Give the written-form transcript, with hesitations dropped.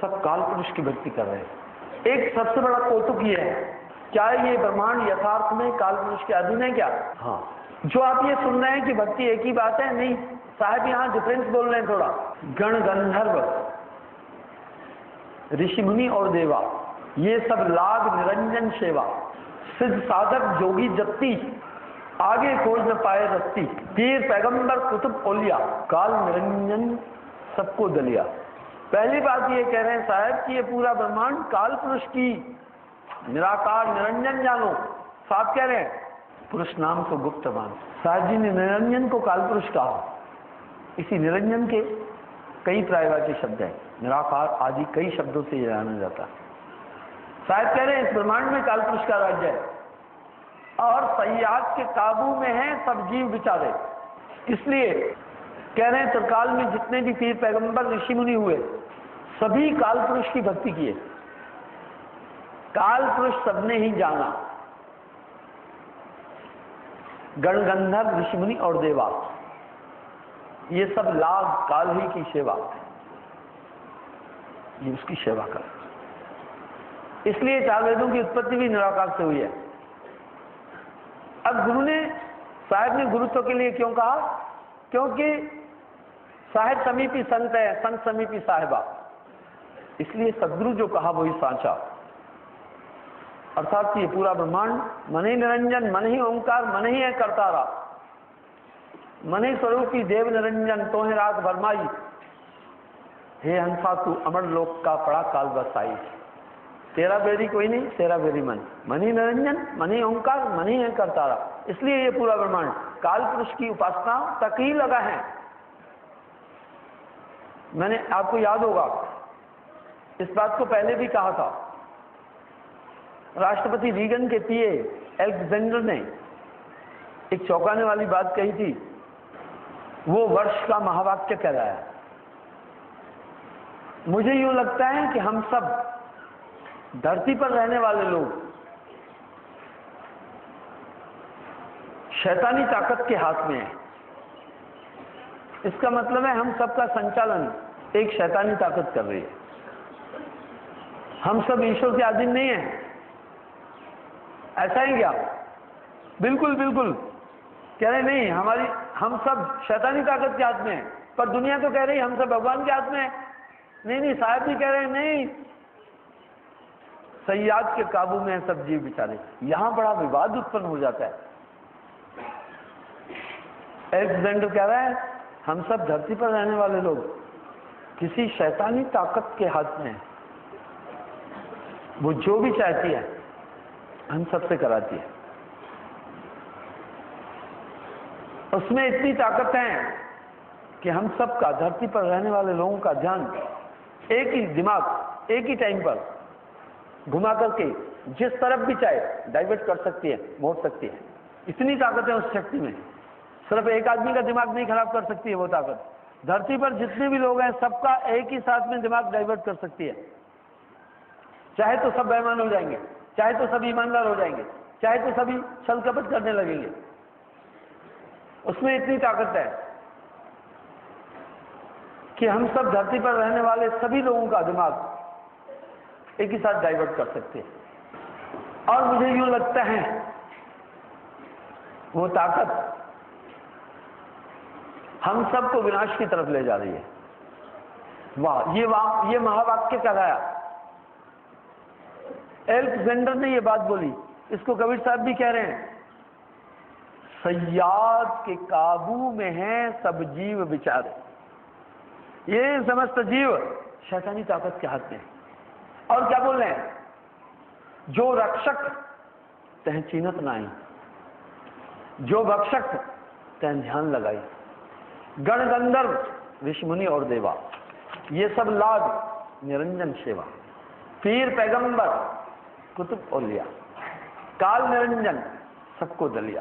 सब काल पुरुष की भक्ति कर रहे हैं। एक सबसे बड़ा कौतुक ये है, क्या ये ब्रह्मांड यथार्थ में काल पुरुष के अधीन है क्या? हाँ। जो आप ये सुन रहे हैं कि भक्ति एक ही बात है, नहीं साहब, यहां डिफरेंस बोल रहे हैं थोड़ा। गण गंधर्व, ऋषि मुनि और देवा, ये सब लाग निरंजन सेवा, सिद्ध साधक जोगी जत्ती, आगे खोज न पाए रस्ती, पीर पैगंबर कुतुब औलिया, काल निरंजन सबको दलिया। पहली बात ये कह रहे हैं साहब कि ये पूरा ब्रह्मांड काल पुरुष की निराकार निरंजन जानो। साहब कह रहे हैं पुरुष नाम को गुप्त मान। साहब जी ने निरंजन को काल पुरुष कहा। इसी निरंजन के कई पर्यायवाची शब्द हैं, निराकार आदि कई शब्दों से जाना जाता है। साहब कह रहे हैं इस ब्रह्मांड में काल पुरुष का राज्य है और सयाद के काबू में है सब जीव बिचारे। इसलिए कह रहे हैं त्रिकाल में जितने भी पीर पैगंबर ऋषि मुनि हुए सभी काल पुरुष की भक्ति किए। काल पुरुष सबने ही जाना। गण गंधर्व ऋषि मुनि और देवा, ये सब लाभ काल ही की सेवा, ये उसकी सेवा कर। इसलिए चार वेदों की उत्पत्ति भी निराकार से हुई है। अब गुरु ने, साहेब ने गुरुत्व के लिए क्यों कहा? क्योंकि साहेब समीपी संत है, संत समीपी साहिबा। इसलिए सदगुरु जो कहा वही साचा। अर्थात ये पूरा ब्रह्मांड मन ही निरंजन, मन ही ओंकार, मन ही है करतारा, मन ही स्वरूपी देव निरंजन तो है राग भरमाई, हे हंसा तू अमर लोक का पड़ा काल बसाई। तेरा बेरी कोई नहीं, तेरा बेरी मन, मन ही निरंजन, मन ही ओंकार, मन ही है करतारा। इसलिए ये पूरा ब्रह्मांड काल पुरुष की उपासना तक ही लगा है। मैंने, आपको याद होगा, इस बात को पहले भी कहा था। राष्ट्रपति रीगन के पिए अलेक्जेंडर ने एक चौंकाने वाली बात कही थी। वो वर्ष का महावाक्य कहलाया। मुझे यूं लगता है कि हम सब धरती पर रहने वाले लोग शैतानी ताकत के हाथ में है। इसका मतलब है हम सबका संचालन एक शैतानी ताकत कर रही है। हम सब ईश्वर के अधीन नहीं है। ऐसा ही क्या? बिल्कुल बिल्कुल। कह रहे नहीं, हम सब शैतानी ताकत के हाथ में है, पर दुनिया तो कह रही हम सब भगवान के हाथ में है। नहीं, साहब भी कह रहे हैं नहीं, सयाद के काबू में है सब जीव बिचारे। यहां बड़ा विवाद उत्पन्न हो जाता है। अलेक्जेंडर कह रहा है हम सब धरती पर रहने वाले लोग किसी शैतानी ताकत के हाथ में है। वो जो भी चाहती है हम सबसे कराती है। उसमें इतनी ताकत है कि हम सब का, धरती पर रहने वाले लोगों का ध्यान एक ही दिमाग एक ही टाइम पर घुमा करके जिस तरफ भी चाहे डाइवर्ट कर सकती है, मोड़ सकती है। इतनी ताकत है उस शक्ति में। सिर्फ एक आदमी का दिमाग नहीं खराब कर सकती है वो ताकत। धरती पर जितने भी लोग हैं सबका एक ही साथ में दिमाग डाइवर्ट कर सकती है। चाहे तो सब बेईमान हो जाएंगे, चाहे तो सब ईमानदार हो जाएंगे, चाहे तो सभी छल कपट करने लगेंगे। उसमें इतनी ताकत है कि हम सब धरती पर रहने वाले सभी लोगों का दिमाग एक ही साथ डाइवर्ट कर सकते हैं। और मुझे यूं लगता है वो ताकत हम सबको विनाश की तरफ ले जा रही है। वाह, ये महावाक्य कहलाया। अलेक्जेंडर ने ये बात बोली। इसको कबीर साहब भी कह रहे हैं, सयाद के काबू में हैं सब जीव बिचारे। ये समस्त जीव शैतानी ताकत के हाथ में। और क्या बोल रहे हैं? जो रक्षक तह चीनत नाई, जो भक्षक तह ध्यान लगाई। गण गंधर्व ऋषि मुनि और देवा, ये सब लाग निरंजन सेवा। पीर पैगंबर कुतुब औलिया, काल निरंजन सबको दलिया।